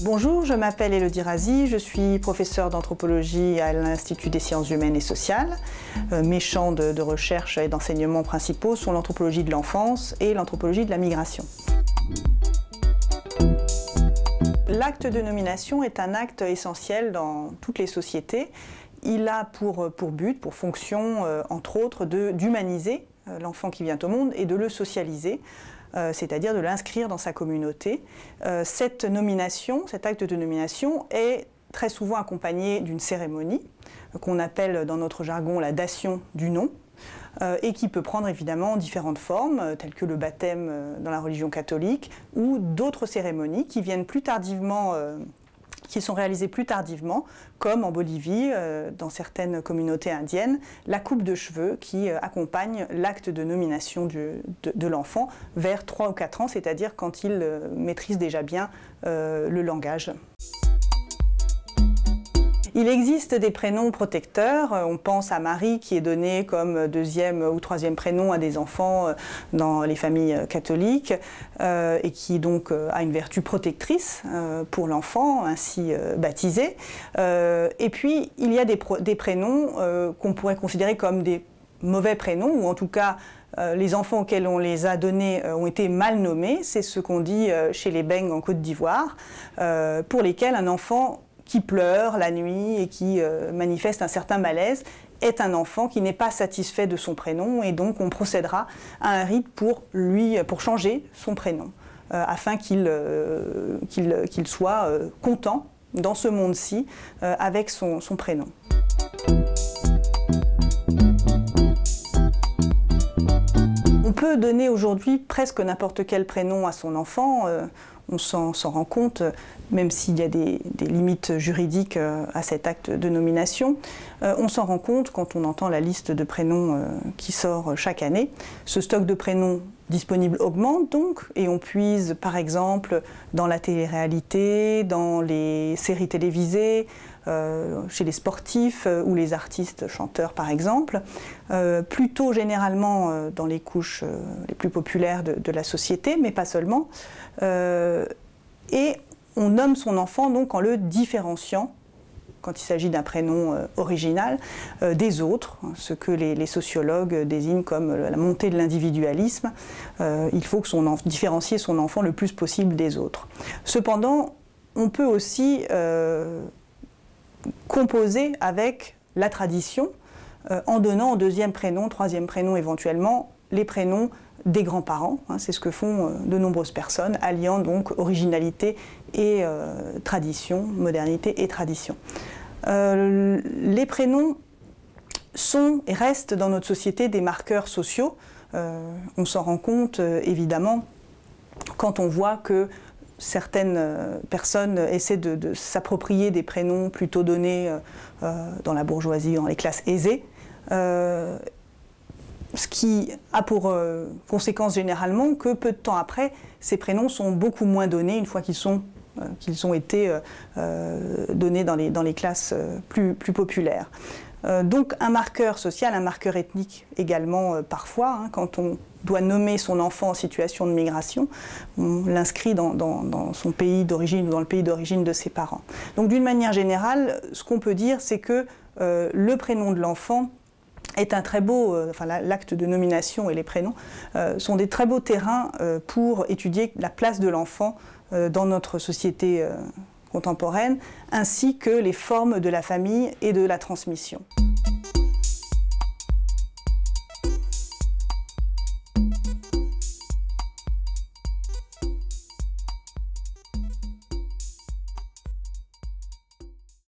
Bonjour, je m'appelle Élodie Razi, je suis professeure d'anthropologie à l'Institut des sciences humaines et sociales. Mes champs de recherche et d'enseignement principaux sont l'anthropologie de l'enfance et l'anthropologie de la migration. L'acte de nomination est un acte essentiel dans toutes les sociétés. Il a pour but, pour fonction, entre autres, d'humaniser l'enfant qui vient au monde et de le socialiser, c'est-à-dire de l'inscrire dans sa communauté. Cette nomination, cet acte de nomination est très souvent accompagné d'une cérémonie qu'on appelle dans notre jargon la dation du nom et qui peut prendre évidemment différentes formes telles que le baptême dans la religion catholique ou d'autres cérémonies qui viennent plus tardivement qui sont réalisées plus tardivement, comme en Bolivie, dans certaines communautés indiennes, la coupe de cheveux qui accompagne l'acte de nomination de l'enfant vers 3 ou 4 ans, c'est-à-dire quand il maîtrise déjà bien le langage. Il existe des prénoms protecteurs. On pense à Marie qui est donnée comme deuxième ou troisième prénom à des enfants dans les familles catholiques et qui donc a une vertu protectrice pour l'enfant ainsi baptisé. Et puis il y a des prénoms qu'on pourrait considérer comme des mauvais prénoms ou en tout cas les enfants auxquels on les a donnés ont été mal nommés. C'est ce qu'on dit chez les Beng en Côte d'Ivoire pour lesquels un enfant qui pleure la nuit et qui manifeste un certain malaise est un enfant qui n'est pas satisfait de son prénom et donc on procédera à un rite pour changer son prénom afin qu'il soit content dans ce monde-ci avec son prénom. On peut donner aujourd'hui presque n'importe quel prénom à son enfant. On s'en rend compte, même s'il y a des limites juridiques à cet acte de nomination. On s'en rend compte quand on entend la liste de prénoms qui sort chaque année. Ce stock de prénoms disponibles augmente donc, et on puise par exemple dans la télé-réalité, dans les séries télévisées, chez les sportifs ou les artistes chanteurs par exemple, plutôt généralement dans les couches les plus populaires de la société, mais pas seulement. Et on nomme son enfant donc en le différenciant, quand il s'agit d'un prénom original, des autres, ce que les sociologues désignent comme la montée de l'individualisme. Il faut différencier son enfant le plus possible des autres. Cependant, on peut aussi composer avec la tradition en donnant en deuxième prénom, troisième prénom éventuellement, les prénoms des grands-parents. C'est ce que font de nombreuses personnes, alliant donc originalité et tradition, modernité et tradition. Les prénoms sont et restent dans notre société des marqueurs sociaux. On s'en rend compte évidemment quand on voit que certaines personnes essaient de s'approprier des prénoms plutôt donnés dans la bourgeoisie, dans les classes aisées, ce qui a pour conséquence généralement que peu de temps après, ces prénoms sont beaucoup moins donnés une fois qu'ils ont été donnés dans les classes plus populaires. Donc un marqueur social, un marqueur ethnique également parfois, quand on doit nommer son enfant en situation de migration, on l'inscrit dans son pays d'origine ou dans le pays d'origine de ses parents. Donc d'une manière générale, ce qu'on peut dire, c'est que le prénom de l'enfant est un très beau, l'acte de nomination et les prénoms sont des très beaux terrains pour étudier la place de l'enfant dans notre société contemporaine, ainsi que les formes de la famille et de la transmission.